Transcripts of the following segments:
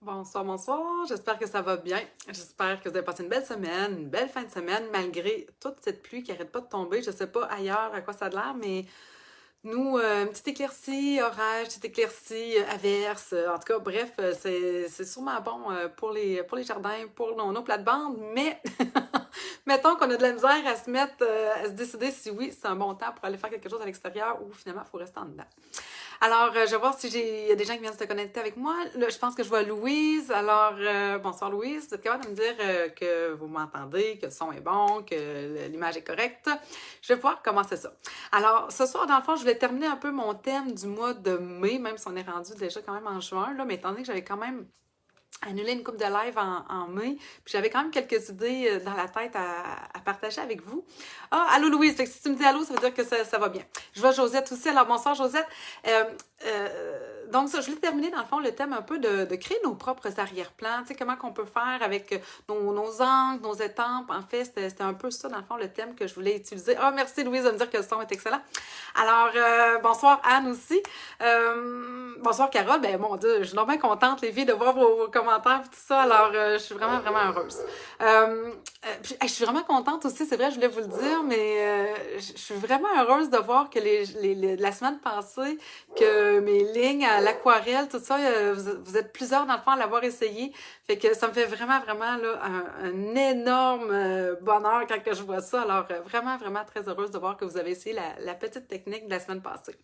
Bonsoir, bonsoir. J'espère que ça va bien. J'espère que vous avez passé une belle semaine, une belle fin de semaine, malgré toute cette pluie qui n'arrête pas de tomber. Je ne sais pas ailleurs à quoi ça a l'air, mais nous, une petite éclaircie, orage, petite éclaircie, averse. En tout cas, bref, c'est sûrement bon pour les jardins, pour nos plates-bandes, mais mettons qu'on a de la misère à se mettre, à se décider si oui, c'est un bon temps pour aller faire quelque chose à l'extérieur ou finalement, il faut rester en dedans. Alors, je vais voir si il y a des gens qui viennent se connecter avec moi. Là, je pense que je vois Louise. Alors, bonsoir Louise. Vous êtes capable de me dire que vous m'entendez, que le son est bon, que l'image est correcte. Je vais pouvoir commencer ça. Alors, ce soir, dans le fond, je vais terminer un peu mon thème du mois de mai, même si on est rendu déjà quand même en juin, là, mais étant donné que j'avais quand même annulé une couple de live en mai. Puis j'avais quand même quelques idées dans la tête à partager avec vous. Ah, allô Louise, fait que si tu me dis allô, ça veut dire que ça va bien. Je vois Josette aussi. Alors bonsoir Josette. Donc ça, je voulais terminer dans le fond le thème un peu de créer nos propres arrière-plans. Tu sais, comment qu'on peut faire avec nos angles, nos étampes. En fait, c'était un peu ça dans le fond le thème que je voulais utiliser. Ah, merci Louise de me dire que le son est excellent. Alors, bonsoir Anne aussi. Bonsoir Carole. Ben mon Dieu, je suis vraiment contente les filles de voir vos commentaires et tout ça. Alors, je suis vraiment, vraiment heureuse. Je suis vraiment contente aussi, c'est vrai, je voulais vous le dire, mais je suis vraiment heureuse de voir que la semaine passée, que mes lignes à l'aquarelle, tout ça, vous êtes plusieurs dans le fond à l'avoir essayé. Fait que ça me fait vraiment, vraiment là, un énorme bonheur quand que je vois ça. Alors, vraiment, vraiment très heureuse de voir que vous avez essayé la petite technique de la semaine passée.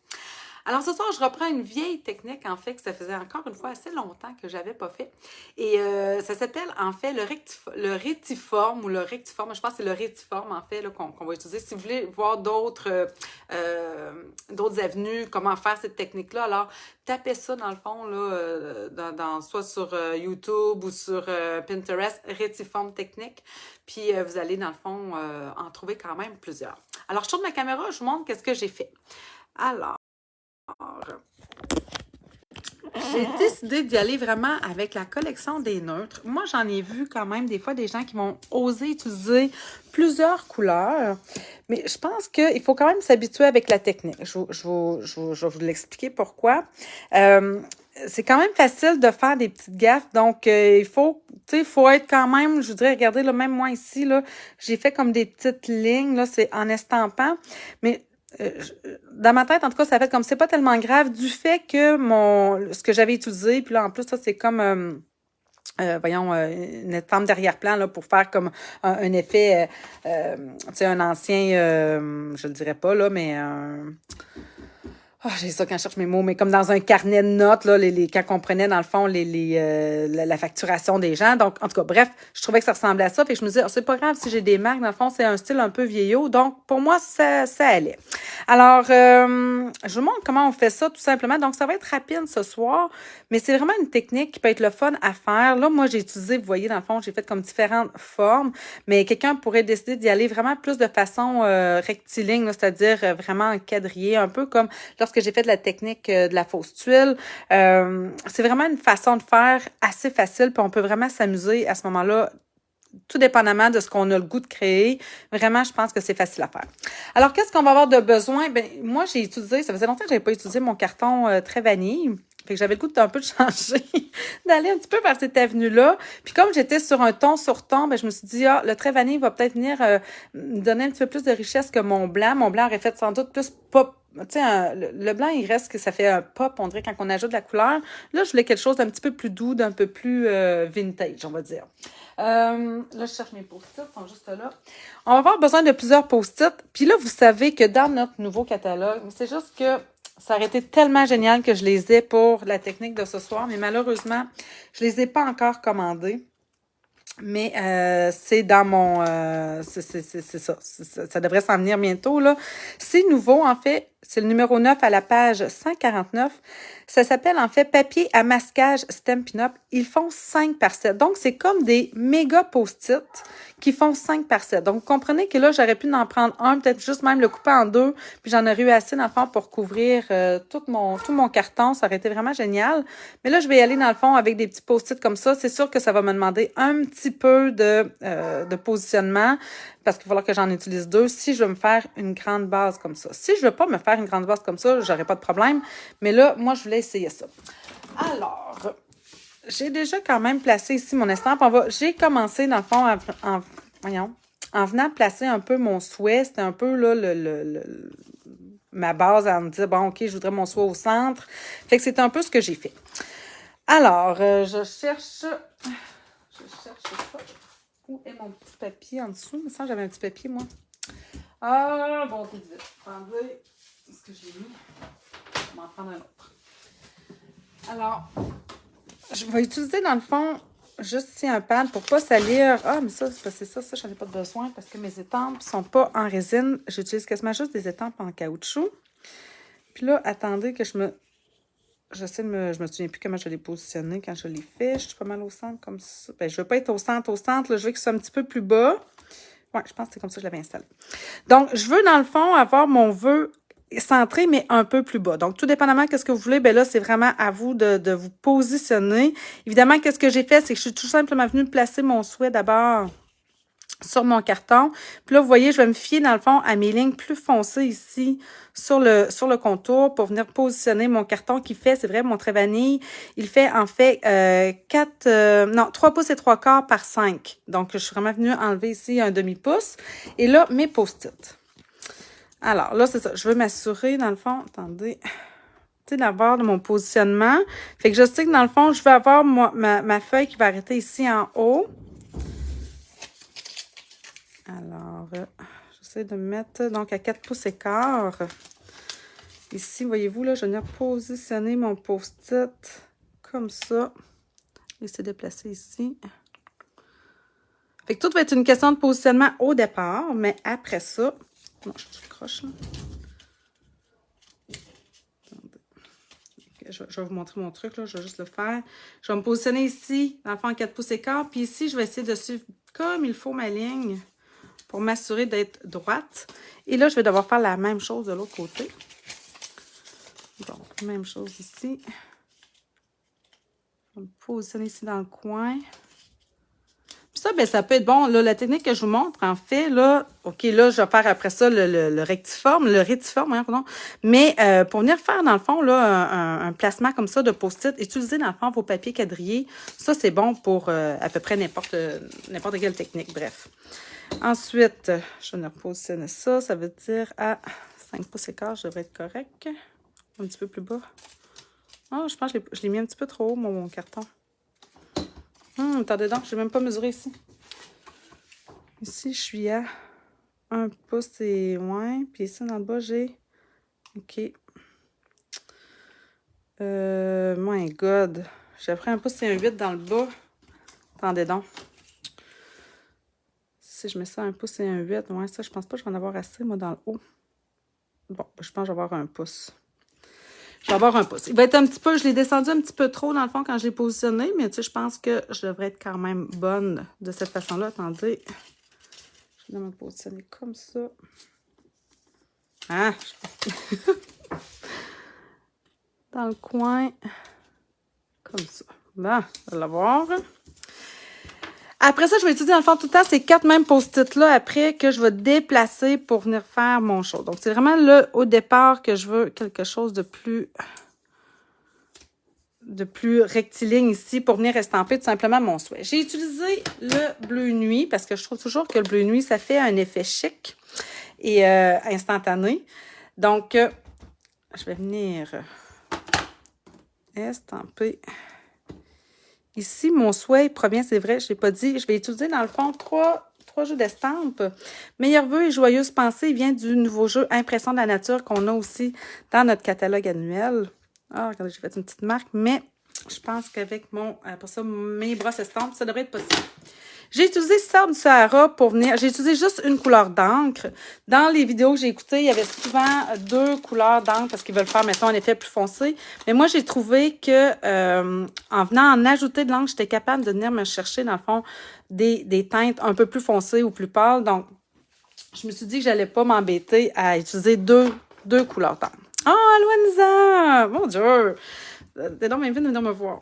Alors ce soir, je reprends une vieille technique, en fait, que ça faisait encore une fois assez longtemps que je n'avais pas fait. Et ça s'appelle, en fait, le rétiforme ou le rectiforme. Je pense que c'est le rétiforme, en fait, qu'on va utiliser. Si vous voulez voir d'autres avenues, comment faire cette technique-là, alors tapez ça, dans le fond, là, soit sur YouTube ou sur Pinterest, rétiforme technique. Puis vous allez, dans le fond, en trouver quand même plusieurs. Alors, je tourne ma caméra, je vous montre qu'est-ce que j'ai fait. Alors, j'ai décidé d'y aller vraiment avec la collection des neutres. Moi, j'en ai vu quand même des fois des gens qui vont oser utiliser plusieurs couleurs, mais je pense qu'il faut quand même s'habituer avec la technique. Je vais vous l'expliquer pourquoi. C'est quand même facile de faire des petites gaffes, donc il faut être quand même, je voudrais regarder, là, même moi ici, là, j'ai fait comme des petites lignes, là, c'est en estampant, mais dans ma tête, en tout cas, ça fait comme c'est pas tellement grave du fait que ce que j'avais utilisé, puis là, en plus, ça, c'est comme, une estampe d'arrière-plan là, pour faire comme un effet, tu sais, un ancien, je le dirais pas, là, mais oh, j'ai ça quand je cherche mes mots, mais comme dans un carnet de notes, là, quand on prenait, dans le fond, la facturation des gens. Donc, en tout cas, bref, je trouvais que ça ressemblait à ça. Fait que je me disais, oh, c'est pas grave si j'ai des marques. Dans le fond, c'est un style un peu vieillot. Donc, pour moi, ça allait. Alors, je vous montre comment on fait ça, tout simplement. Donc, ça va être rapide ce soir, mais c'est vraiment une technique qui peut être le fun à faire. Là, moi, j'ai utilisé, vous voyez, dans le fond, j'ai fait comme différentes formes, mais quelqu'un pourrait décider d'y aller vraiment plus de façon rectiligne, là, c'est-à-dire vraiment en quadrillé, un peu comme lorsque j'ai fait de la technique de la fausse tuile. C'est vraiment une façon de faire assez facile, puis on peut vraiment s'amuser à ce moment-là, tout dépendamment de ce qu'on a le goût de créer. Vraiment, je pense que c'est facile à faire. Alors, qu'est-ce qu'on va avoir de besoin? Ben, moi, j'ai utilisé, ça faisait longtemps que je n'avais pas utilisé mon carton très vanille. Fait que j'avais le goût d'un peu de changer, d'aller un petit peu vers cette avenue-là. Puis comme j'étais sur un ton sur ton, ben je me suis dit, le trait vanille va peut-être venir me donner un petit peu plus de richesse que mon blanc. Mon blanc aurait fait sans doute plus pop. Tu sais, le blanc, il reste que ça fait un pop, on dirait, quand on ajoute de la couleur. Là, je voulais quelque chose d'un petit peu plus doux, d'un peu plus vintage, on va dire. Là, je cherche mes post-it, ils sont juste là. On va avoir besoin de plusieurs post-it. Puis là, vous savez que dans notre nouveau catalogue, c'est juste que ça aurait été tellement génial que je les ai pour la technique de ce soir, mais malheureusement, je les ai pas encore commandés. Mais c'est dans mon... c'est ça. Ça devrait s'en venir bientôt, là. C'est nouveau, en fait. C'est le numéro 9 à la page 149. Ça s'appelle, en fait, papier à masquage Stampin' Up. Ils font 5 par 7. Donc, c'est comme des méga post-it qui font 5 par 7. Donc, vous comprenez que là, j'aurais pu en prendre un, peut-être juste même le couper en deux, puis j'en aurais eu assez, dans le fond, pour couvrir tout mon carton. Ça aurait été vraiment génial. Mais là, je vais y aller, dans le fond, avec des petits post-it comme ça. C'est sûr que ça va me demander un petit peu de positionnement, parce qu'il va falloir que j'en utilise 2 si je veux me faire une grande base comme ça. Si je veux pas me faire une grande base comme ça, j'aurais pas de problème. Mais là, moi, je voulais essayer ça. Alors, j'ai déjà quand même placé ici mon estampe. J'ai commencé, dans le fond, en venant placer un peu mon souhait. C'était un peu là, ma base à me dire, bon, OK, je voudrais mon souhait au centre. Fait que c'est un peu ce que j'ai fait. Alors, je cherche ça. Où est mon petit papier en dessous? Il me semble que j'avais un petit papier, moi. Ah, bon, c'est vite. Attendez, ce que j'ai mis. Je vais m'en prendre un autre. Alors, je vais utiliser, dans le fond, juste ici un pad pour ne pas salir. Ah, mais ça, c'est ça, j'en ai pas besoin parce que mes étampes ne sont pas en résine. J'utilise quasiment juste des étampes en caoutchouc. Puis là, attendez que je me souviens plus comment je l'ai positionné quand je l'ai fait. Je suis pas mal au centre comme ça. Ben, je veux pas être au centre, là, je veux que ce soit un petit peu plus bas. Ouais, je pense que c'est comme ça que je l'avais installé. Donc, je veux, dans le fond, avoir mon vœu centré, mais un peu plus bas. Donc, tout dépendamment de ce que vous voulez, ben là, c'est vraiment à vous de vous positionner. Évidemment, qu'est-ce que j'ai fait, c'est que je suis tout simplement venue placer mon souhait d'abord sur mon carton. Puis là, vous voyez, je vais me fier, dans le fond, à mes lignes plus foncées ici sur le contour pour venir positionner mon carton qui fait, c'est vrai, mon trait vanille, il fait en fait 3 pouces et 3/4 par 5. Donc, je suis vraiment venue enlever ici un demi-pouce. Et là, mes post-it. Alors, là, c'est ça. Je veux m'assurer, dans le fond, attendez, tu sais, d'avoir mon positionnement. Fait que je sais que, dans le fond, je vais avoir ma feuille qui va arrêter ici en haut. Alors, j'essaie de me mettre, donc, à 4 pouces et quart. Ici, voyez-vous, là, je viens positionner mon post-it comme ça. J'essaie de placer ici. Fait que tout va être une question de positionnement au départ, mais après ça... Bon, je suis croche, là. Je vais vous montrer mon truc, là. Je vais juste le faire. Je vais me positionner ici, dans le fond, en 4 pouces et quart. Puis ici, je vais essayer de suivre comme il faut ma ligne pour m'assurer d'être droite. Et là, je vais devoir faire la même chose de l'autre côté. Donc, même chose ici. Je vais me positionner ici dans le coin. Puis ça, ben, ça peut être bon. Là, la technique que je vous montre, en fait, là, OK, là, je vais faire après ça le rétiforme, hein, pardon. Mais pour venir faire, dans le fond, là, un placement comme ça de post-it, utilisez, dans le fond, vos papiers quadrillés. Ça, c'est bon pour à peu près n'importe quelle technique, bref. Ensuite, je vais repositionner ça. Ça veut dire à 5 pouces et quart, je devrais être correct. Un petit peu plus bas. Oh, je pense que je l'ai mis un petit peu trop haut, mon carton. Attendez donc, je n'ai même pas mesuré ici. Ici, je suis à 1 pouce et moins. Puis ici, dans le bas, j'ai... OK. My God. J'ai pris 1 pouce et un 8 dans le bas. Attendez donc. Si je mets ça à 1 pouce et un 8, ouais, ça, je pense pas que je vais en avoir assez, moi, dans le haut. Bon, je pense que je vais avoir 1 pouce. Je vais avoir 1 pouce. Il va être un petit peu, je l'ai descendu un petit peu trop dans le fond quand je l'ai positionné, mais tu sais, je pense que je devrais être quand même bonne de cette façon-là. Attendez. Je vais me positionner comme ça. Ah! Dans le coin. Comme ça. Bon, on va l'avoir. Après ça, je vais utiliser dans le fond tout le temps ces 4 mêmes post-it-là après que je vais déplacer pour venir faire mon show. Donc, c'est vraiment là, au départ, que je veux quelque chose de plus rectiligne ici pour venir estamper tout simplement mon souhait. J'ai utilisé le bleu nuit parce que je trouve toujours que le bleu nuit, ça fait un effet chic et instantané. Donc, je vais venir estamper. Ici, mon souhait provient, c'est vrai, je ne l'ai pas dit, je vais utiliser dans le fond trois jeux d'estampes. Meilleurs vœux et joyeuses pensées vient du nouveau jeu Impression de la nature qu'on a aussi dans notre catalogue annuel. Ah, regardez, j'ai fait une petite marque, mais je pense qu'avec mes brosses estampes, ça devrait être possible. J'ai utilisé Sable du Sahara pour venir... J'ai utilisé juste une couleur d'encre. Dans les vidéos que j'ai écoutées, il y avait souvent 2 couleurs d'encre parce qu'ils veulent faire, mettons, un effet plus foncé. Mais moi, j'ai trouvé que en venant en ajouter de l'encre, j'étais capable de venir me chercher, dans le fond, des teintes un peu plus foncées ou plus pâles. Donc, je me suis dit que j'allais pas m'embêter à utiliser deux couleurs d'encre. Oh, Aloanza! Mon Dieu! T'es donc bien vite de venir me voir.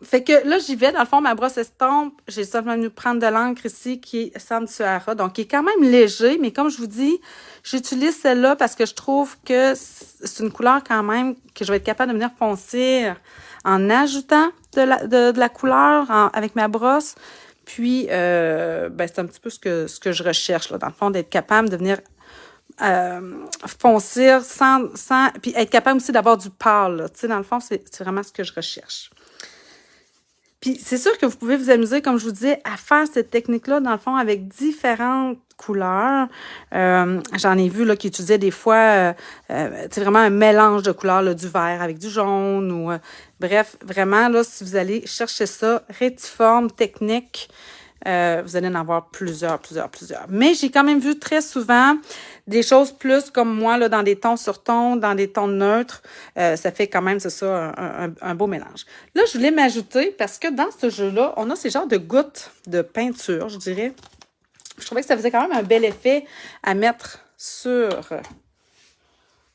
Fait que là, j'y vais. Dans le fond, ma brosse estompe, j'ai simplement venu prendre de l'encre ici qui est Sable du Sahara. Donc, qui est quand même léger. Mais comme je vous dis, j'utilise celle-là parce que je trouve que c'est une couleur quand même que je vais être capable de venir foncer en ajoutant de la couleur avec ma brosse. Puis, c'est un petit peu ce que je recherche, là, dans le fond, d'être capable de venir foncir sans puis être capable aussi d'avoir du pâle. Tu sais, dans le fond, c'est vraiment ce que je recherche. Puis, c'est sûr que vous pouvez vous amuser, comme je vous disais, à faire cette technique-là, dans le fond, avec différentes couleurs. J'en ai vu là qui utilisaient des fois c'est vraiment un mélange de couleurs, là, du vert avec du jaune ou bref, vraiment, là, si vous allez chercher ça, rétiforme, technique, vous allez en avoir plusieurs. Mais j'ai quand même vu très souvent des choses plus comme moi, là, dans des tons sur tons, dans des tons neutres. Ça fait quand même, c'est ça, un beau mélange. Là, je voulais m'ajouter, parce que dans ce jeu-là, on a ces genres de gouttes de peinture, je dirais. Je trouvais que ça faisait quand même un bel effet à mettre sur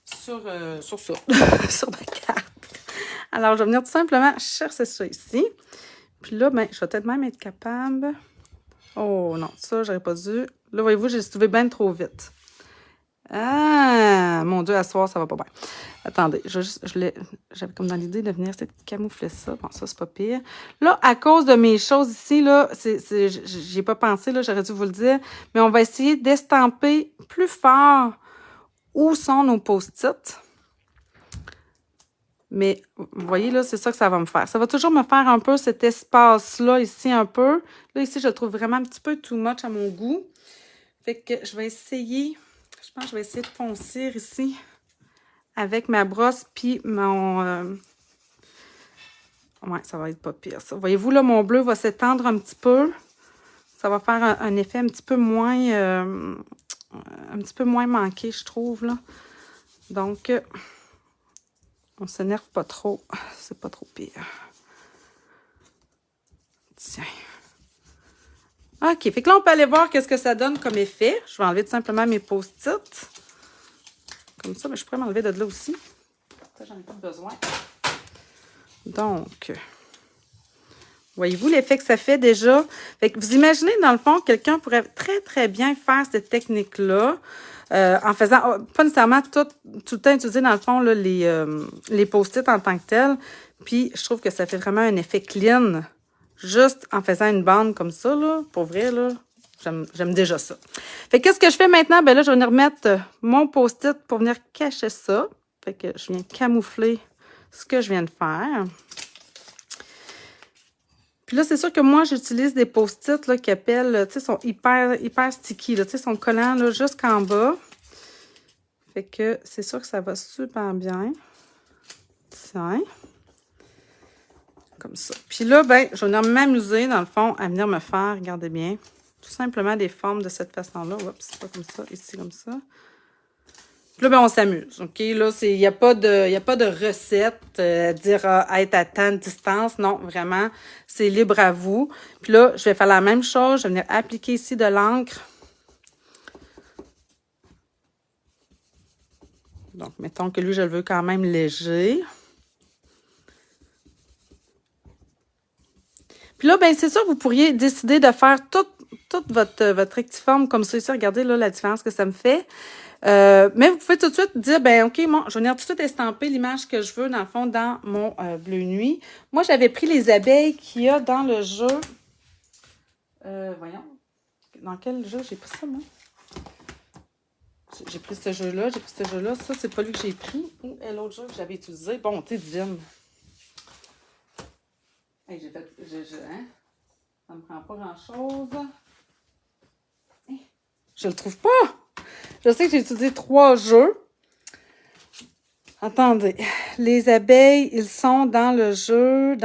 ça, sur la carte. Alors, je vais venir tout simplement chercher ça ici. Puis là, je vais peut-être même être capable... Oh non, ça, j'aurais pas dû. Là, voyez-vous, j'ai trouvé bien trop vite. Ah, mon Dieu, à soir, ça va pas bien. Attendez, j'avais comme dans l'idée de venir camoufler ça. Bon, ça, c'est pas pire. Là, à cause de mes choses ici, là, j'ai pas pensé, là, j'aurais dû vous le dire, mais on va essayer d'estamper plus fort où sont nos post-it. Mais, vous voyez, là, c'est ça que ça va me faire. Ça va toujours me faire un peu cet espace-là, ici, un peu. Là, ici, je le trouve vraiment un petit peu too much à mon goût. Fait que je vais essayer, je pense que je vais essayer de foncir ici avec ma brosse, puis mon... Ouais, ça va être pas pire, ça. Voyez-vous, là, mon bleu va s'étendre un petit peu. Ça va faire un effet un petit peu moins... un petit peu moins manqué, je trouve, là. Donc... on s'énerve pas trop. C'est pas trop pire. Tiens. OK. Fait que là, on peut aller voir qu'est-ce que ça donne comme effet. Je vais enlever tout simplement mes post-it. Comme ça, mais je pourrais m'enlever de là aussi. Ça, j'en ai pas besoin. Donc, voyez-vous l'effet que ça fait déjà? Fait que vous imaginez, dans le fond, quelqu'un pourrait très, très bien faire cette technique-là. En faisant, pas nécessairement tout le temps utiliser, dans le fond, là, les post-it en tant que tel. Puis, je trouve que ça fait vraiment un effet clean. Juste en faisant une bande comme ça, là, pour vrai, là, j'aime déjà ça. Fait que qu'est-ce que je fais maintenant? Ben là, je vais venir mettre mon post-it pour venir cacher ça. Fait que je viens camoufler ce que je viens de faire. Puis là, c'est sûr que moi, j'utilise des post-it là qui appellent, tu sais, sont hyper sticky, là, tu sais, sont collants là jusqu'en bas. Fait que c'est sûr que ça va super bien. Tiens. Comme ça. Puis là, ben, je vais venir m'amuser, dans le fond, à venir me faire, regardez bien, tout simplement des formes de cette façon-là. Oups, c'est pas comme ça, ici, comme ça. Puis là, ben, on s'amuse, OK? Là, il n'y a pas de recette, dire être à tant de distance. Non, vraiment, c'est libre à vous. Puis là, je vais faire la même chose. Je vais venir appliquer ici de l'encre. Donc, mettons que lui, je le veux quand même léger. Puis là, ben c'est sûr, vous pourriez décider de faire toute votre rectiforme comme ça ici. Regardez là la différence que ça me fait. Mais vous pouvez tout de suite dire, ben OK, moi, je vais venir tout de suite estamper l'image que je veux, dans le fond, dans mon bleu nuit. Moi, j'avais pris les abeilles qu'il y a dans le jeu. Voyons. Dans quel jeu j'ai pris ça, moi? J'ai pris ce jeu-là, Ça, c'est pas lui que j'ai pris. Où est l'autre jeu que j'avais utilisé? Bonté divine. Hey, hein? Ça me prend pas grand-chose. Hey, je le trouve pas! Je sais que j'ai utilisé 3 jeux. Attendez. Les abeilles, ils sont dans le jeu.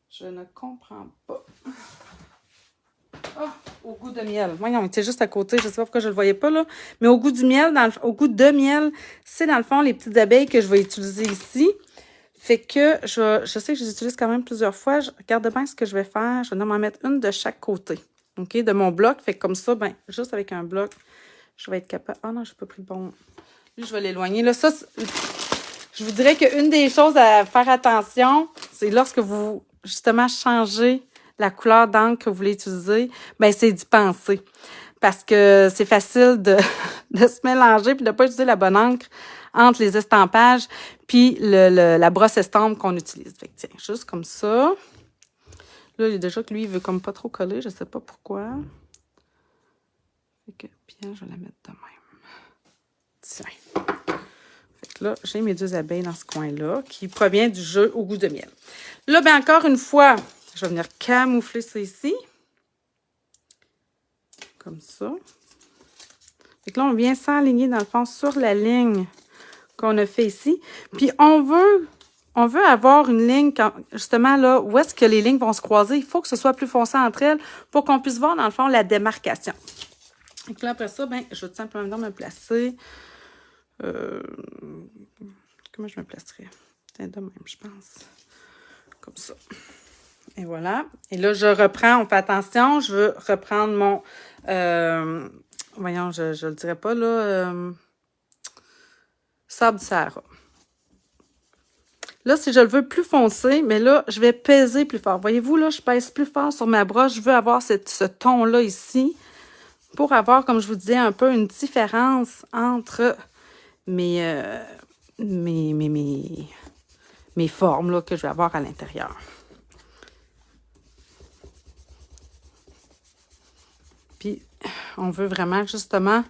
Je ne comprends pas. Oh, au goût de miel. Voyons, il était juste à côté. Je ne sais pas pourquoi je ne le voyais pas, là. Mais au goût du miel, au goût de miel, c'est dans le fond les petites abeilles que je vais utiliser ici. Fait que je sais que je les utilise quand même plusieurs fois. Regardez bien ce que je vais faire. Je vais m'en mettre une de chaque côté. OK? De mon bloc. Fait que comme ça, ben, juste avec un bloc, je vais être capable. Ah non, je n'ai pas pris le bon. Lui, je vais l'éloigner. Là, ça, je vous dirais qu'une des choses à faire attention, c'est lorsque vous, justement, changez la couleur d'encre que vous voulez utiliser, ben c'est d'y penser. Parce que c'est facile de se mélanger puis de ne pas utiliser la bonne encre entre les estampages puis la brosse estampe qu'on utilise. Fait que tiens, juste comme ça. Là, il est déjà que lui, il veut comme pas trop coller, je sais pas pourquoi. Fait que, bien, je vais la mettre de même. Tiens. Fait que là, j'ai mes 2 abeilles dans ce coin-là, qui provient du jeu au goût de miel. Là, bien, encore une fois, je vais venir camoufler ça ici. Comme ça. Fait que là, on vient s'aligner, dans le fond, sur la ligne qu'on a fait ici. Puis, on veut avoir une ligne, justement, là, où est-ce que les lignes vont se croiser. Il faut que ce soit plus foncé entre elles pour qu'on puisse voir, dans le fond, la démarcation. Et puis là, après ça, ben, je vais tout simplement me placer. Comment je me placerais? De même, je pense. Comme ça. Et voilà. Et là, je reprends, on fait attention, je veux reprendre mon... voyons, je le dirais pas, là. Sable du Sahara. Là, si je le veux plus foncé, mais là, je vais peser plus fort. Voyez-vous, là, je pèse plus fort sur ma brosse. Je veux avoir ce ton-là ici pour avoir, comme je vous disais, un peu une différence entre mes formes là, que je vais avoir à l'intérieur. Puis, on veut vraiment, justement,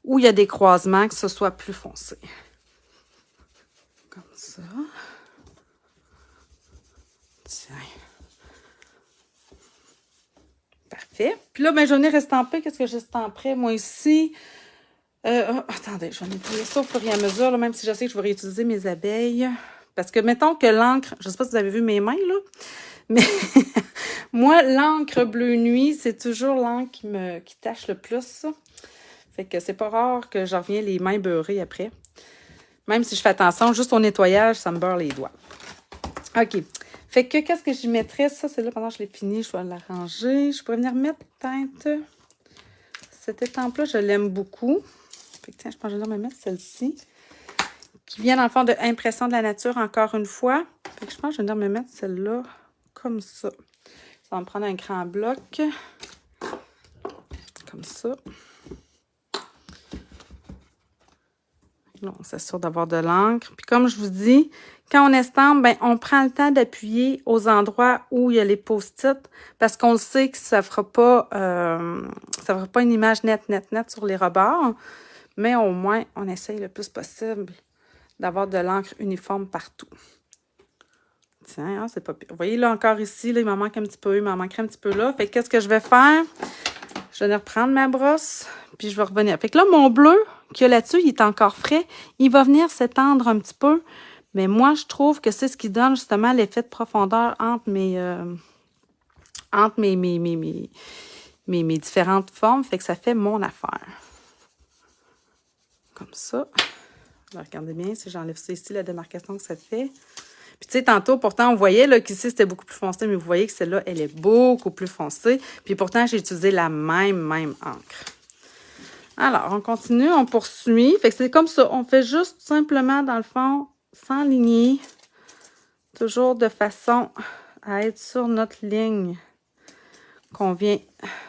où il y a des croisements, que ce soit plus foncé. Comme ça. Tiens. Parfait. Puis là, ben, j'en ai restampé. Qu'est-ce que j'estamperais, moi, ici? Attendez, je vais nettoyer ça au fur et à mesure, là, même si je sais que je vais réutiliser mes abeilles. Parce que, mettons que l'encre, je ne sais pas si vous avez vu mes mains, là, mais moi, l'encre bleu nuit, c'est toujours l'encre qui tâche le plus. Fait que c'est pas rare que j'en reviens les mains beurrées après. Même si je fais attention, juste au nettoyage, ça me beurre les doigts. OK. Fait que qu'est-ce que j'y mettrais? Ça, c'est là, pendant que je l'ai fini, je vais l'arranger. Je pourrais venir mettre peut-être... Cette étampe-là, je l'aime beaucoup. Fait que tiens, je pense que je vais venir me mettre celle-ci. Qui vient dans le fond de Impression de la nature, encore une fois. Fait que je pense que je vais venir me mettre celle-là comme ça. Ça va me prendre un grand bloc. Comme ça. Là, on s'assure d'avoir de l'encre. Puis comme je vous dis, quand on estampe, ben, on prend le temps d'appuyer aux endroits où il y a les post-it parce qu'on sait que ça fera pas une image nette sur les rebords. Mais au moins, on essaye le plus possible d'avoir de l'encre uniforme partout. Tiens, hein, c'est pas pire. Vous voyez, là, encore ici, là, il m'en manque un petit peu, il m'en manquerait un petit peu là. Fait que qu'est-ce que je vais faire? Je vais venir reprendre ma brosse, puis je vais revenir. Fait que là, mon bleu qu'il y a là-dessus, il est encore frais. Il va venir s'étendre un petit peu. Mais moi, je trouve que c'est ce qui donne justement l'effet de profondeur entre mes différentes formes. Fait que ça fait mon affaire. Comme ça. Alors, regardez bien si j'enlève ça ici, la démarcation que ça fait. Puis, tu sais, tantôt, pourtant, on voyait là qu'ici, c'était beaucoup plus foncé, mais vous voyez que celle-là, elle est beaucoup plus foncée. Puis, pourtant, j'ai utilisé la même encre. Alors, on continue, on poursuit. Fait que c'est comme ça. On fait juste simplement, dans le fond, s'enligner. Toujours de façon à être sur notre ligne qu'on vient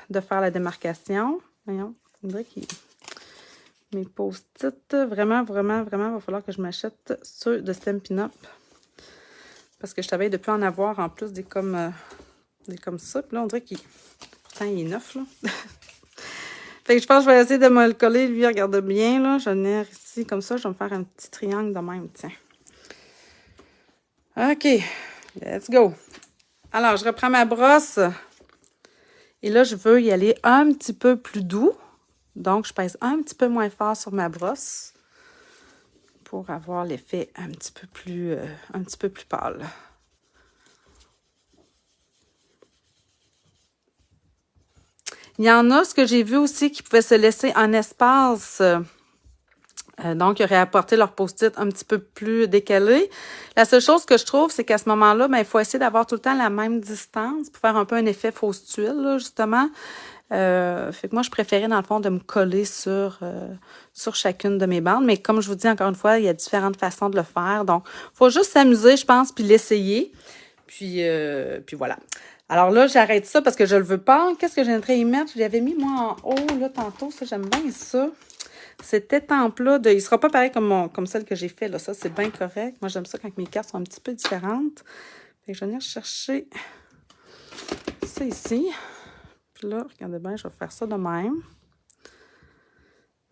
de faire la démarcation. Voyons, on dirait qu'il... Mes post-it, vraiment, il va falloir que je m'achète ceux de Stampin' Up. Parce que je savais de plus en avoir en plus des comme ça. Puis là, on dirait qu'il... Pourtant, il est neuf, là. Fait que je pense que je vais essayer de me le coller. Lui, regarde bien, là. Je vais venir ici, comme ça. Je vais me faire un petit triangle de même, tiens. OK. Let's go. Alors, je reprends ma brosse. Et là, je veux y aller un petit peu plus doux. Donc, je pèse un petit peu moins fort sur ma brosse pour avoir l'effet un petit peu plus pâle. Il y en a, ce que j'ai vu aussi, qui pouvaient se laisser en espace. Donc, ils auraient apporté leur post-it un petit peu plus décalé. La seule chose que je trouve, c'est qu'à ce moment-là, ben, il faut essayer d'avoir tout le temps la même distance pour faire un peu un effet fausse tuile, là, justement. Fait que moi, je préférais, dans le fond, de me coller sur chacune de mes bandes. Mais comme je vous dis, encore une fois, il y a différentes façons de le faire. Donc, il faut juste s'amuser, je pense, puis l'essayer. Puis voilà. Alors là, j'arrête ça parce que je le veux pas. Qu'est-ce que j'aimerais y mettre? Je l'avais mis, moi, en haut, là, tantôt. Ça, j'aime bien ça. Cette étampe-là, il ne sera pas pareil comme celle que j'ai fait, là. Ça, c'est bien correct. Moi, j'aime ça quand mes cartes sont un petit peu différentes. Fait que je vais venir chercher ça ici. Puis là, regardez bien, je vais faire ça de même.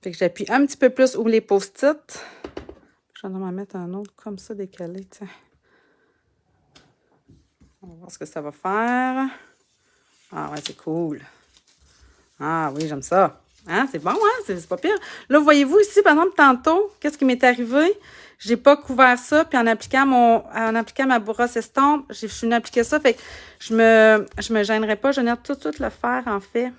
Fait que j'appuie un petit peu plus où les post-it. Je vais en mettre un autre comme ça, décalé, tiens. On va voir ce que ça va faire. Ah ouais, c'est cool. Ah oui, j'aime ça. Hein, c'est bon, hein? C'est pas pire. Là, voyez-vous ici, par exemple, tantôt, qu'est-ce qui m'est arrivé? J'ai pas couvert ça, puis en appliquant ma brosse estompe, je suis venue appliquer ça, fait que je me gênerais pas, je vais venir tout de suite le faire, en fait.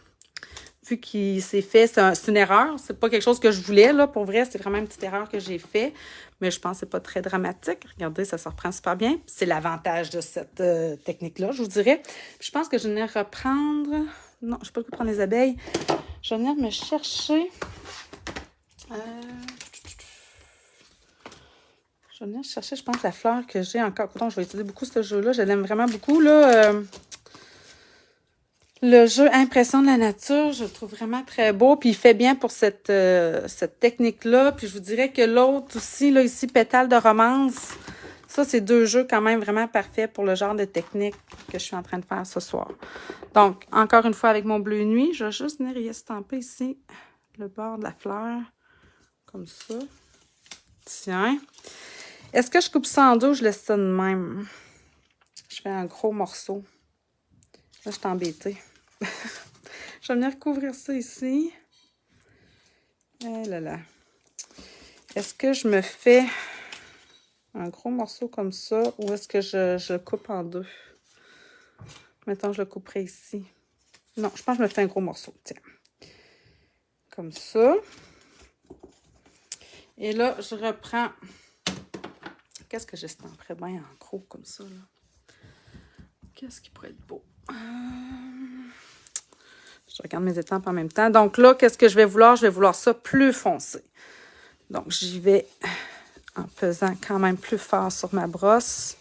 Vu qu'il s'est fait, c'est une erreur, c'est pas quelque chose que je voulais, là, pour vrai, c'est vraiment une petite erreur que j'ai fait, mais je pense que c'est pas très dramatique. Regardez, ça se reprend super bien. C'est l'avantage de cette technique-là, je vous dirais. Puis je pense que je vais venir reprendre... Non, je n'ai pas le coup de prendre les abeilles. Je vais venir me chercher... Je vais venir chercher, je pense, la fleur que j'ai encore. Pourtant, je vais utiliser beaucoup ce jeu-là. Je l'aime vraiment beaucoup, là. Le jeu Impression de la nature, je le trouve vraiment très beau. Puis il fait bien pour cette technique-là. Puis je vous dirais que l'autre aussi, là, ici, Pétale de romance. Ça, c'est deux jeux quand même vraiment parfaits pour le genre de technique que je suis en train de faire ce soir. Donc, encore une fois, avec mon bleu nuit, je vais juste venir y estamper ici le bord de la fleur. Comme ça. Tiens. Est-ce que je coupe ça en deux ou je laisse ça de même? Je fais un gros morceau. Là, je suis embêtée. Je vais venir couvrir ça ici. Eh là là. Est-ce que je me fais un gros morceau comme ça ou est-ce que je coupe en deux? Mettons, je le couperai ici. Non, je pense que je me fais un gros morceau. Tiens. Comme ça. Et là, je reprends... Qu'est-ce que j'estamperais bien en gros comme ça, là? Qu'est-ce qui pourrait être beau? Je regarde mes étampes en même temps. Donc là, qu'est-ce que je vais vouloir? Je vais vouloir ça plus foncé. Donc, j'y vais en pesant quand même plus fort sur ma brosse.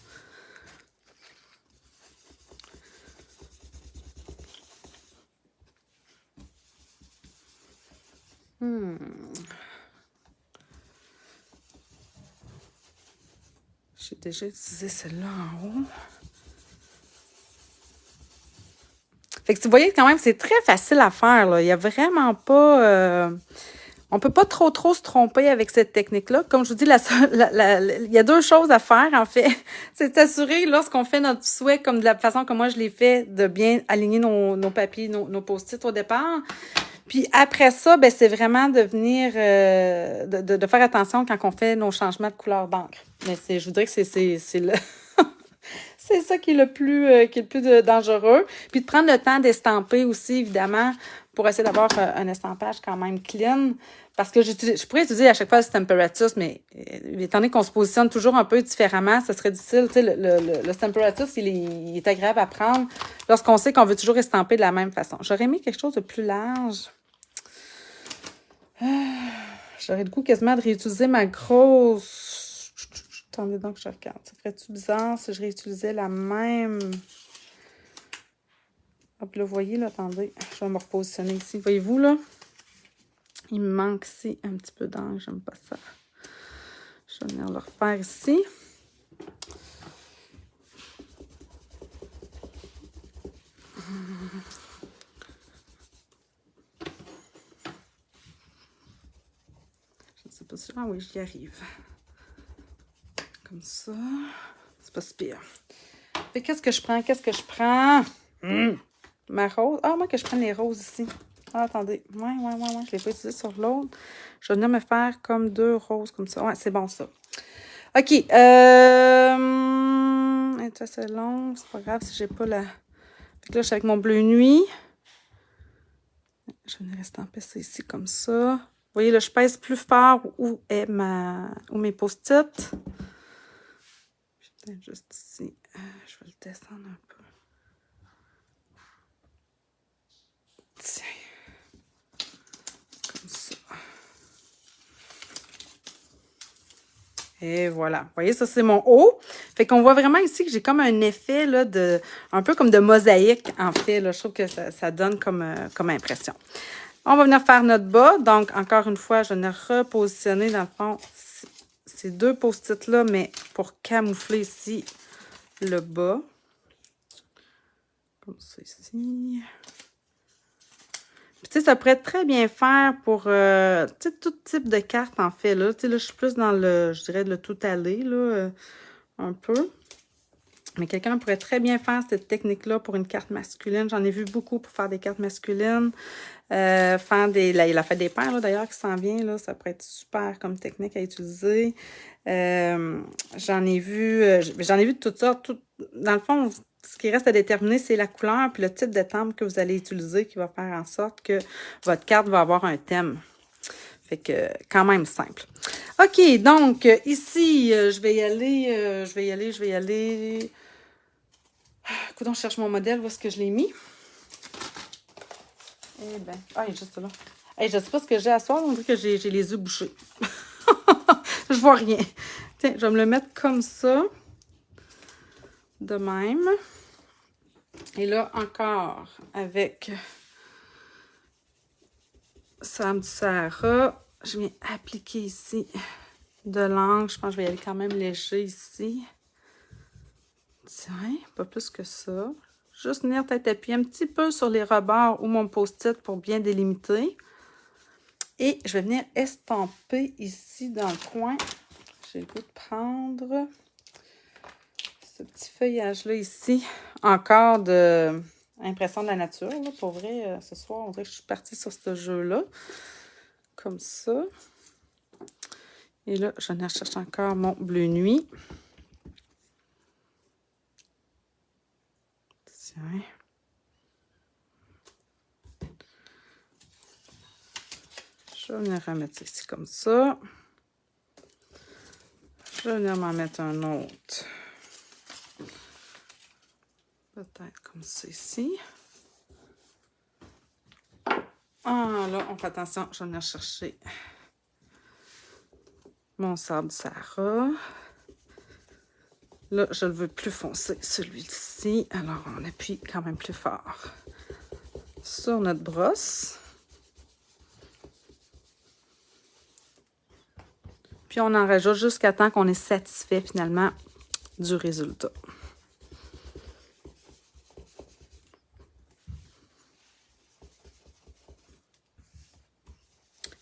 J'ai déjà utilisé celle-là en haut. Fait que vous voyez quand même, c'est très facile à faire, là. Il n'y a vraiment pas... on ne peut pas trop se tromper avec cette technique-là. Comme je vous dis, il y a deux choses à faire, en fait. C'est s'assurer, lorsqu'on fait notre souhait, comme de la façon que moi je l'ai fait, de bien aligner nos papiers, nos post-it au départ. Puis après ça, ben c'est vraiment de venir, de faire attention quand on fait nos changements de couleur d'encre. Mais je vous dirais que c'est le... C'est ça qui est le plus dangereux. Puis de prendre le temps d'estamper aussi, évidemment, pour essayer d'avoir un estampage quand même clean. Parce que je pourrais utiliser à chaque fois le Stamparatus, mais étant donné qu'on se positionne toujours un peu différemment, ça serait difficile. Tu sais, le Stamparatus, il est agréable à prendre lorsqu'on sait qu'on veut toujours estamper de la même façon. J'aurais mis quelque chose de plus large. J'aurais le goût quasiment de réutiliser ma grosse... Attendez donc, je regarde. Ça ferait-tu bizarre si je réutilisais la même... Hop, là, vous voyez, là, attendez. Je vais me repositionner ici. Voyez-vous, là? Il me manque ici un petit peu d'encre. J'aime pas ça. Je vais venir le refaire ici. Je ne sais pas si... Ah oui, j'y arrive. Comme ça. C'est pas si pire. Et qu'est-ce que je prends? Ma rose. Ah, moi, que je prenne les roses ici. Ah, attendez. Ouais. Je l'ai pas utilisé sur l'autre. Je vais venir me faire comme deux roses comme ça. Ouais, c'est bon, ça. OK. Ça, c'est long. C'est pas grave si j'ai pas la... Fait que là, je suis avec mon bleu nuit. Je vais venir estamper ça ici comme ça. Vous voyez, là, je pèse plus fort où mes post-it. Peut-être juste ici. Je vais le descendre un peu. Tiens. Comme ça. Et voilà. Vous voyez, ça, c'est mon haut. Fait qu'on voit vraiment ici que j'ai comme un effet, là, un peu comme de mosaïque, en fait. Là. Je trouve que ça donne comme impression. On va venir faire notre bas. Donc, encore une fois, je vais venir repositionner dans le fond ces deux post-it-là, mais pour camoufler ici le bas. Comme ça ici. Puis, tu sais, ça pourrait très bien faire pour, tu sais, tout type de carte, en fait, là. Tu sais, là, je suis plus dans le, je dirais, le tout aller, là, un peu. Mais quelqu'un pourrait très bien faire cette technique-là pour une carte masculine. J'en ai vu beaucoup pour faire des cartes masculines. Faire des... Il a fait des paires, là, d'ailleurs, qui s'en vient, là. Ça pourrait être super comme technique à utiliser. J'en ai vu de toutes sortes. Dans le fond, ce qui reste à déterminer, c'est la couleur puis le type de timbre que vous allez utiliser qui va faire en sorte que votre carte va avoir un thème. Fait que, quand même simple. OK, donc, ici, je vais y aller. Écoute, on cherche mon modèle, où est-ce que je l'ai mis? Eh bien, ah, il est juste là. Hey, je ne sais pas ce que j'ai à soir, on dirait que j'ai les yeux bouchés. Je vois rien. Tiens, je vais me le mettre comme ça. De même. Et là, encore avec Sam du Sahara, je viens appliquer ici de l'angle. Je pense que je vais y aller quand même léger ici. Tiens, pas plus que ça. Juste venir tête à pied un petit peu sur les rebords ou mon post-it pour bien délimiter. Et je vais venir estamper ici dans le coin. J'ai le goût de prendre ce petit feuillage-là ici. Encore de impression de la nature. Là. Pour vrai, ce soir, on dirait que je suis partie sur ce jeu-là. Comme ça. Et là, je viens chercher encore mon bleu nuit. Tiens. Je vais venir remettre ça ici comme ça. Je vais venir m'en mettre un autre. Peut-être comme ça ici. Ah, là, on fait attention. Je vais venir chercher mon sable Sahara. Là, je le veux plus foncé, celui-ci. Alors, on appuie quand même plus fort sur notre brosse. Puis, on en rajoute jusqu'à temps qu'on est satisfait, finalement, du résultat.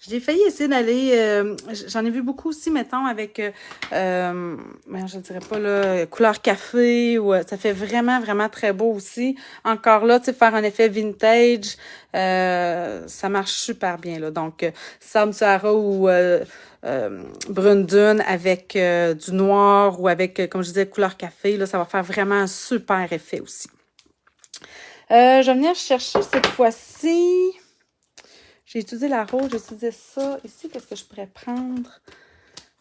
J'ai failli essayer d'aller... j'en ai vu beaucoup aussi, mettons, avec... je ne dirais pas, là, couleur café. Ou, ça fait vraiment, vraiment très beau aussi. Encore là, tu sais, faire un effet vintage, ça marche super bien, là. Donc, Sable Sahara ou brune dune avec du noir ou avec, comme je disais, couleur café, là, ça va faire vraiment un super effet aussi. Je vais venir chercher cette fois-ci... J'ai utilisé la rose, j'ai utilisé ça. Ici, qu'est-ce que je pourrais prendre?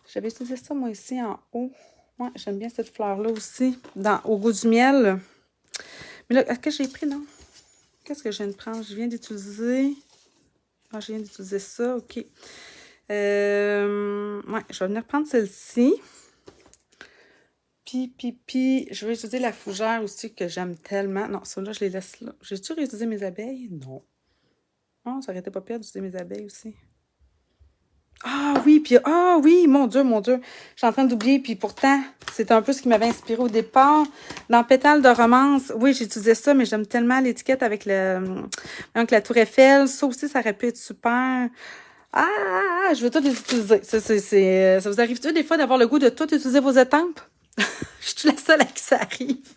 J'avais utilisé ça, moi, ici, en haut. Ouais, j'aime bien cette fleur-là aussi, au goût du miel. Mais là, est-ce que j'ai pris, non? Qu'est-ce que je viens de prendre? Je viens d'utiliser... Ah, je viens d'utiliser ça, OK. Ouais, je vais venir prendre celle-ci. Puis, je vais utiliser la fougère aussi, que j'aime tellement. Non, celle-là, je les laisse là. J'ai-tu réutilisé mes abeilles? Non. Oh, ça aurait été pas pire d'utiliser mes abeilles aussi. Ah oui, puis ah oui, mon Dieu, je suis en train d'oublier, puis pourtant, c'est un peu ce qui m'avait inspiré au départ. Dans Pétale de romance, oui, j'utilisais ça, mais j'aime tellement l'étiquette avec la Tour Eiffel. Ça aussi, ça aurait pu être super. Ah, je veux tout les utiliser. Ça vous arrive-tu des fois d'avoir le goût de tout utiliser vos étampes? Je suis la seule à qui ça arrive.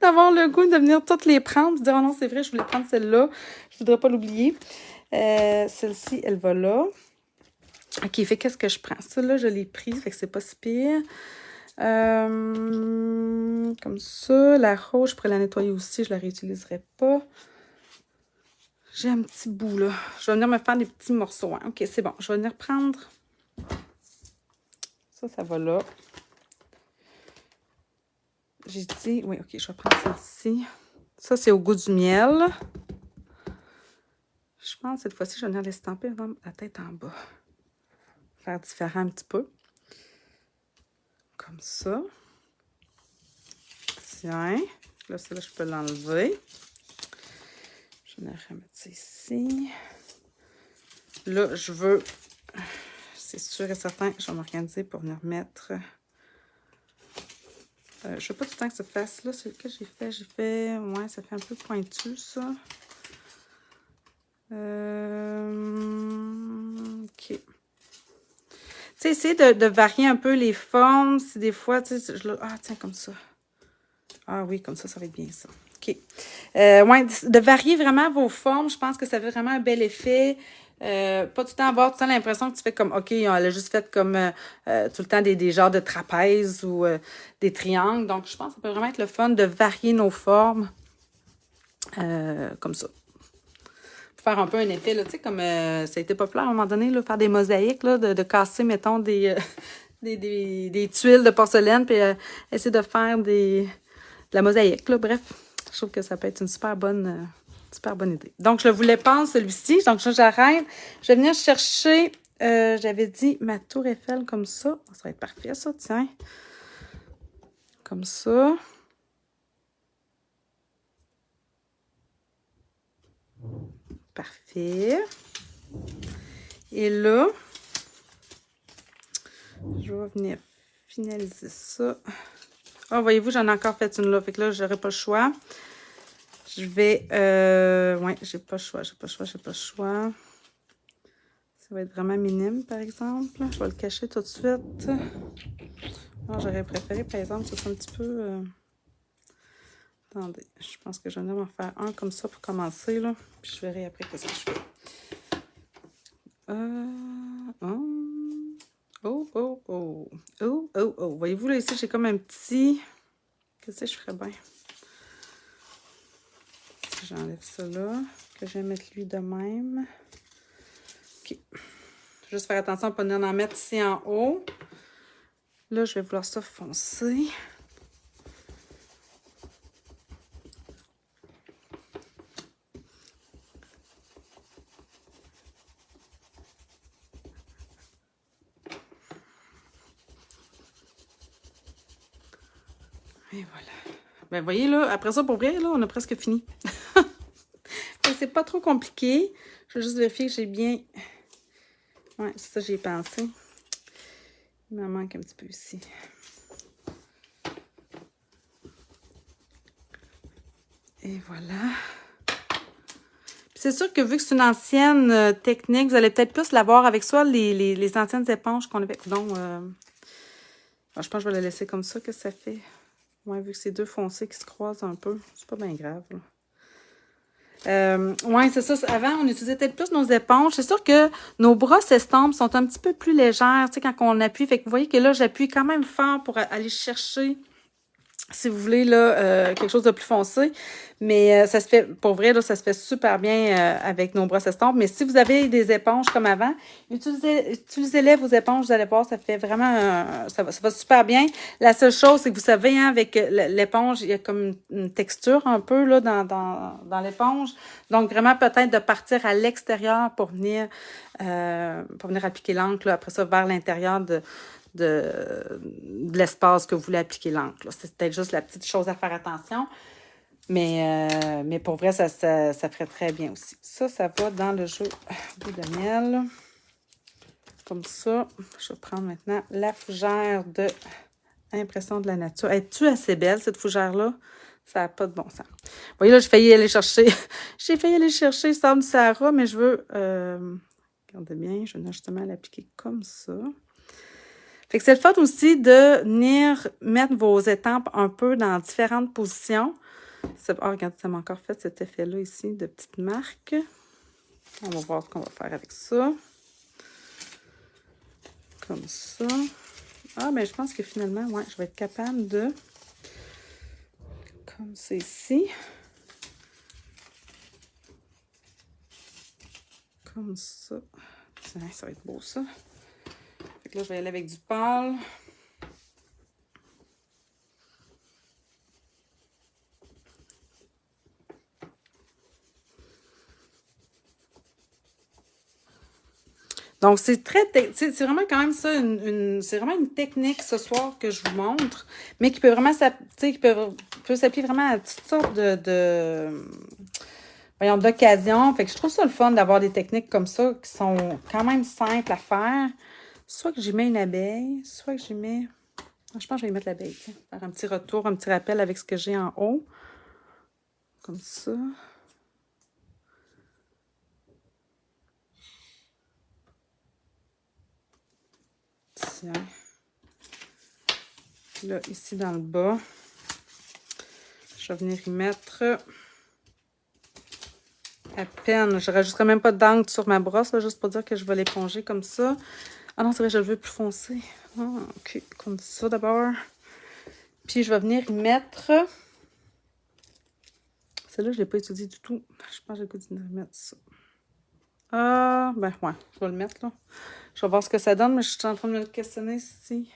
D'avoir le goût de venir toutes les prendre, de dire, oh non, c'est vrai, je voulais prendre celle-là. Je voudrais pas l'oublier. Celle-ci, elle va là. OK, fait qu'est-ce que je prends? Celle-là, je l'ai prise, fait que c'est pas si pire. Comme ça. La rose, je pourrais la nettoyer aussi, je la réutiliserai pas. J'ai un petit bout, là. Je vais venir me faire des petits morceaux. Hein. OK, c'est bon. Je vais venir prendre... Ça va là. J'ai dit... Oui, OK, je vais prendre celle-ci. Ça, c'est au goût du miel. Je pense, cette fois-ci, je vais venir l'estamper la tête en bas. Faire différent un petit peu. Comme ça. Tiens. Là, celle-là, je peux l'enlever. Je vais remettre ça ici. Là, je veux... C'est sûr et certain que je vais m'organiser pour venir mettre... je veux pas tout le temps que ça fasse. Là, c'est ce que j'ai fait. J'ai fait... Ouais, ça fait un peu pointu, ça. OK. Tu sais, essayer de varier un peu les formes. Si des fois, tu sais, ah, tiens, comme ça. Ah oui, comme ça va être bien, ça. OK. Ouais, de varier vraiment vos formes, je pense que ça fait vraiment un bel effet. Pas tout le temps avoir tout le temps l'impression que tu fais comme, OK, elle a juste fait comme tout le temps des genres de trapèzes ou des triangles. Donc, je pense que ça peut vraiment être le fun de varier nos formes comme ça. Pour faire un peu un effet, tu sais, comme ça a été populaire à un moment donné, là, faire des mosaïques, là, de casser, mettons, des tuiles de porcelaine, puis essayer de faire de la mosaïque, là. Bref, je trouve que ça peut être une super bonne idée. Donc, je le voulais pas, celui-ci. Donc, j'arrête. Je vais venir chercher, j'avais dit ma tour Eiffel comme ça. Ça va être parfait, ça, tiens. Comme ça. Parfait. Et là, je vais venir finaliser ça. Ah, voyez-vous, j'en ai encore fait une là. Fait que là, j'aurai pas le choix. Je vais... ouais, j'ai pas le choix. Ça va être vraiment minime, par exemple. Je vais le cacher tout de suite. Non, j'aurais préféré, par exemple, ça soit un petit peu... Attendez, je pense que je vais en faire un comme ça pour commencer, là. Puis je verrai après qu'est-ce que je fais. Oh. Voyez-vous, là, ici, j'ai comme un petit... Qu'est-ce que je ferais bien? Si j'enlève ça là, que je vais mettre lui de même. OK. Juste faire attention à ne pas en mettre ici en haut. Là, je vais vouloir ça foncer. Et voilà. Ben, vous voyez, là, après ça, pour vrai, là, on a presque fini. C'est pas trop compliqué. Je vais juste vérifier que j'ai bien... Ouais, c'est ça que j'ai pensé. Il m'en manque un petit peu ici. Et voilà. C'est sûr que vu que c'est une ancienne technique, vous allez peut-être plus l'avoir avec soit les anciennes éponges qu'on avait. Donc, je pense que je vais la laisser comme ça, que ça fait. Ouais, vu que c'est deux foncés qui se croisent un peu. C'est pas bien grave, là. Oui, c'est ça. Avant, on utilisait peut-être plus nos éponges. C'est sûr que nos brosses estampes sont un petit peu plus légères, tu sais, quand on appuie. Fait que vous voyez que là, j'appuie quand même fort pour aller chercher, si vous voulez, là, quelque chose de plus foncé. Mais ça se fait, pour vrai, là, ça se fait super bien avec nos brosses estampes. Mais si vous avez des éponges comme avant, utilisez-les, vos éponges, vous allez voir, ça fait vraiment, ça va super bien. La seule chose, c'est que vous savez, hein, avec l'éponge, il y a comme une texture un peu là dans l'éponge. Donc, vraiment, peut-être de partir à l'extérieur pour venir appliquer l'encre, après ça, vers l'intérieur de l'espace que vous voulez appliquer l'encre. C'est peut-être juste la petite chose à faire attention. Mais pour vrai, ça ferait très bien aussi. Ça va dans le jeu bout de miel. Comme ça. Je vais prendre maintenant la fougère de Impression de la nature. Es-tu assez belle, cette fougère-là? Ça n'a pas de bon sens. Vous voyez, là, j'ai failli aller chercher. J'ai failli aller chercher Sable Sahara, mais je veux... regardez bien, je vais justement l'appliquer comme ça. Fait que c'est le fun aussi de venir mettre vos étampes un peu dans différentes positions. Regardez, ça m'a encore fait cet effet-là ici de petite marque. On va voir ce qu'on va faire avec ça. Comme ça. Ah, mais je pense que finalement, ouais, je vais être capable de... Comme c'est ici. Comme ça. Tiens, ça va être beau, ça. Fait que là, je vais aller avec du pâle. Donc, c'est vraiment quand même ça, c'est vraiment une technique ce soir que je vous montre, mais qui peut vraiment, qui peut s'appliquer vraiment à toutes sortes voyons, d'occasion. Fait que je trouve ça le fun d'avoir des techniques comme ça qui sont quand même simples à faire. Soit que j'y mets une abeille, soit que j'y mets... Je pense que je vais y mettre l'abeille. Faire un petit retour, un petit rappel avec ce que j'ai en haut. Comme ça. Tiens. Là, ici dans le bas, je vais venir y mettre à peine. Je ne rajouterai même pas d'encre sur ma brosse, là, juste pour dire que je vais l'éponger comme ça. Ah non, c'est vrai, je le veux plus foncé. Ah, ok, comme ça d'abord. Puis je vais venir y mettre... Celle-là, je ne l'ai pas étudiée du tout. Je pense que j'ai le goût d'y mettre ça. Ah, ben ouais, je vais le mettre là. Je vais voir ce que ça donne, mais je suis en train de me questionner si...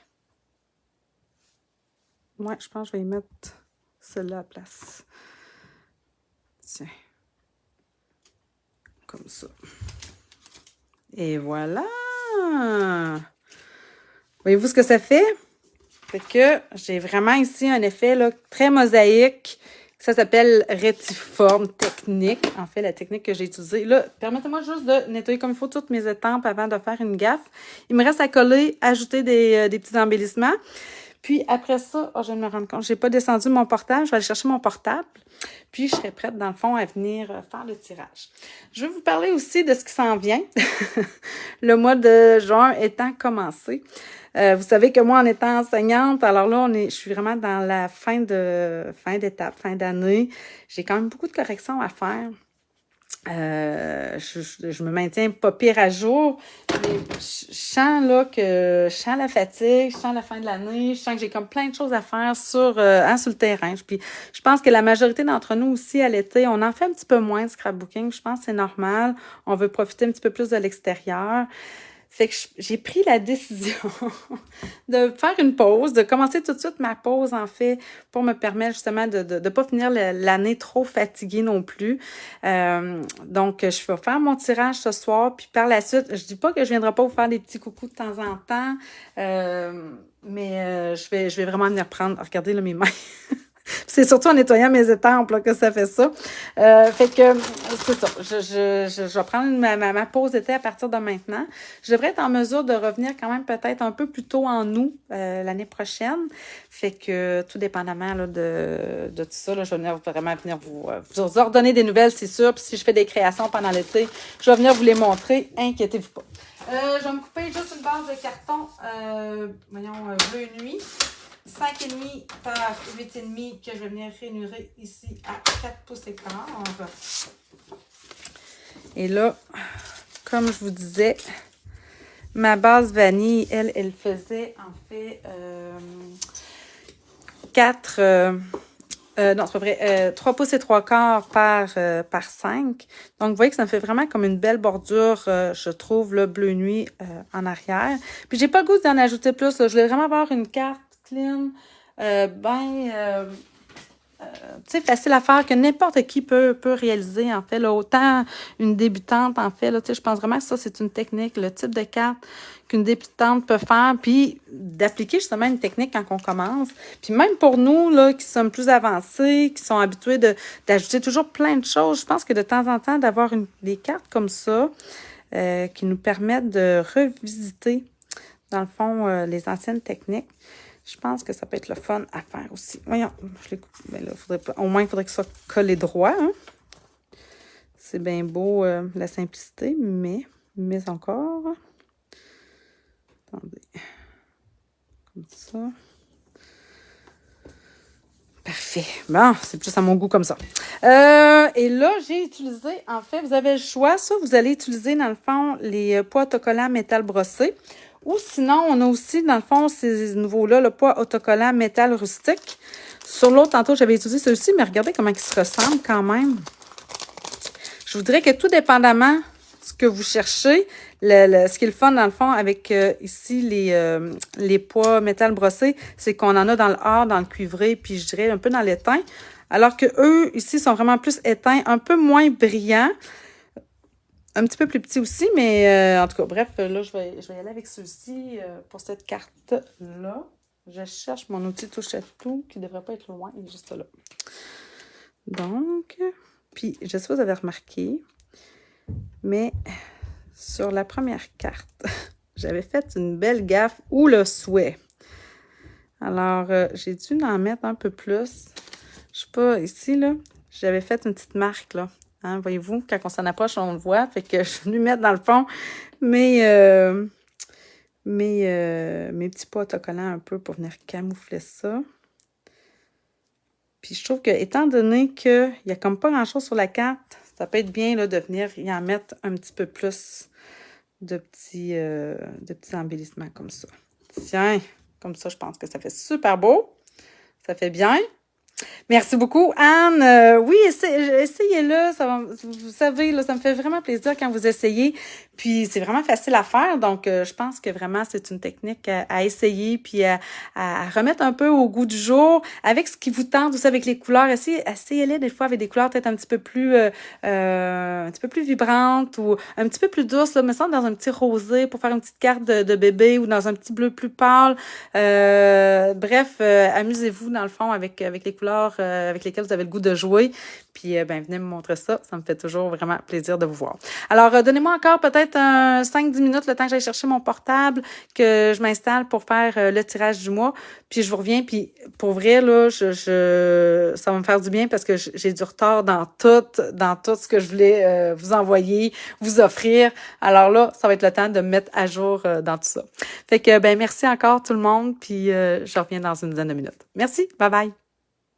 Ouais, je pense que je vais y mettre celle-là à la place. Tiens. Comme ça. Et voilà! Voyez-vous ce que ça fait? Fait que j'ai vraiment ici un effet là, très mosaïque. Ça s'appelle rétiforme technique. En fait, la technique que j'ai utilisée. Là, permettez-moi juste de nettoyer comme il faut toutes mes étampes avant de faire une gaffe. Il me reste à coller, ajouter des petits embellissements. Puis après ça, je viens de me rendre compte, je n'ai pas descendu mon portable. Je vais aller chercher mon portable. Puis je serai prête, dans le fond, à venir faire le tirage. Je vais vous parler aussi de ce qui s'en vient. Le mois de juin étant commencé. Vous savez que moi, en étant enseignante, alors là, je suis vraiment dans la fin d'étape, fin d'année. J'ai quand même beaucoup de corrections à faire. Je me maintiens pas pire à jour, mais je sens là que je sens la fatigue, je sens la fin de l'année, je sens que j'ai comme plein de choses à faire sur le terrain. Puis je pense que la majorité d'entre nous aussi à l'été, on en fait un petit peu moins de scrapbooking. Je pense que c'est normal. On veut profiter un petit peu plus de l'extérieur. Fait que j'ai pris la décision de faire une pause, de commencer tout de suite ma pause, en fait, pour me permettre justement de pas finir l'année trop fatiguée non plus. Donc, je vais faire mon tirage ce soir, puis par la suite, je dis pas que je viendrai pas vous faire des petits coucous de temps en temps, mais je vais vraiment venir prendre, regardez là mes mains. C'est surtout en nettoyant mes étampes là, que ça fait ça. Fait que c'est ça. Je vais prendre ma pause d'été à partir de maintenant. Je devrais être en mesure de revenir quand même peut-être un peu plus tôt en août l'année prochaine. Fait que tout dépendamment là, de tout ça, là, je vais vraiment venir vous ordonner des nouvelles, c'est sûr. Puis si je fais des créations pendant l'été, je vais venir vous les montrer. Inquiétez-vous pas. Je vais me couper juste une base de carton, bleu nuit. 5,5 par 8,5 que je vais venir rainurer ici à 4 pouces et quart. Et là, comme je vous disais, ma base vanille, elle faisait en fait 3 pouces et 3 quarts par 5. Donc, vous voyez que ça me fait vraiment comme une belle bordure, je trouve, le bleu nuit en arrière. Puis, j'ai pas le goût d'en ajouter plus. Là. Je voulais vraiment avoir une carte clean, tu sais, facile à faire, que n'importe qui peut réaliser, en fait. Là, autant une débutante, en fait. Là, tu sais, je pense vraiment que ça, c'est une technique, le type de carte qu'une débutante peut faire, puis d'appliquer justement une technique quand on commence. Puis même pour nous, là, qui sommes plus avancés, qui sont habitués d'ajouter toujours plein de choses, je pense que de temps en temps, d'avoir des cartes comme ça, qui nous permettent de revisiter, dans le fond, les anciennes techniques, je pense que ça peut être le fun à faire aussi. Voyons, ben là, au moins, il faudrait que ça soit collé droit. Hein? C'est bien beau, la simplicité, mais encore. Attendez. Comme ça. Parfait. Bon, c'est plus à mon goût comme ça. Et là, j'ai utilisé, en fait, vous avez le choix. Ça, vous allez utiliser, dans le fond, les poids autocollants métal brossé. Ou sinon, on a aussi, dans le fond, ces nouveaux-là, le poids autocollant métal rustique. Sur l'autre, tantôt, j'avais utilisé celui-ci, mais regardez comment il se ressemble quand même. Je voudrais que tout dépendamment de ce que vous cherchez, ce qui est le fun, dans le fond, avec ici les poids métal brossés, c'est qu'on en a dans le or, dans le cuivré, puis je dirais un peu dans l'étain. Alors que eux, ici, sont vraiment plus éteints, un peu moins brillants. Un petit peu plus petit aussi, mais en tout cas, bref, là, je vais y aller avec ceux-ci pour cette carte-là. Je cherche mon outil touche à tout qui ne devrait pas être loin, il est juste là. Donc, Puis, je sais pas si vous avez remarqué, mais sur la première carte, j'avais fait une belle gaffe ou le souhait. Alors, j'ai dû en mettre un peu plus. Je sais pas, ici, là, j'avais fait une petite marque, là. Hein, voyez-vous, quand on s'en approche, on le voit. Fait que je suis venue mettre dans le fond mes petits pots autocollants un peu pour venir camoufler ça. Puis je trouve que, étant donné qu'il n'y a comme pas grand-chose sur la carte, ça peut être bien là, de venir y en mettre un petit peu plus de petits embellissements comme ça. Tiens, comme ça, je pense que ça fait super beau. Ça fait bien. Merci beaucoup, Anne. Oui, essayez-le. Vous savez, là, ça me fait vraiment plaisir quand vous essayez. Puis, c'est vraiment facile à faire. Donc, je pense que vraiment, c'est une technique à essayer puis à remettre un peu au goût du jour avec ce qui vous tente aussi avec les couleurs. Essayez-les des fois avec des couleurs peut-être un petit peu plus vibrantes ou un petit peu plus douces. Là, me semble dans un petit rosé pour faire une petite carte de bébé ou dans un petit bleu plus pâle. Bref, amusez-vous dans le fond avec les couleurs avec lesquelles vous avez le goût de jouer. Puis, venez me montrer ça. Ça me fait toujours vraiment plaisir de vous voir. Alors, donnez-moi encore peut-être 5-10 minutes le temps que j'aille chercher mon portable, que je m'installe pour faire le tirage du mois. Puis, je vous reviens. Puis, pour vrai, là, ça va me faire du bien parce que j'ai du retard dans tout ce que je voulais vous envoyer, vous offrir. Alors là, ça va être le temps de me mettre à jour dans tout ça. Fait que, merci encore tout le monde. Puis, je reviens dans une dizaine de minutes. Merci. Bye bye.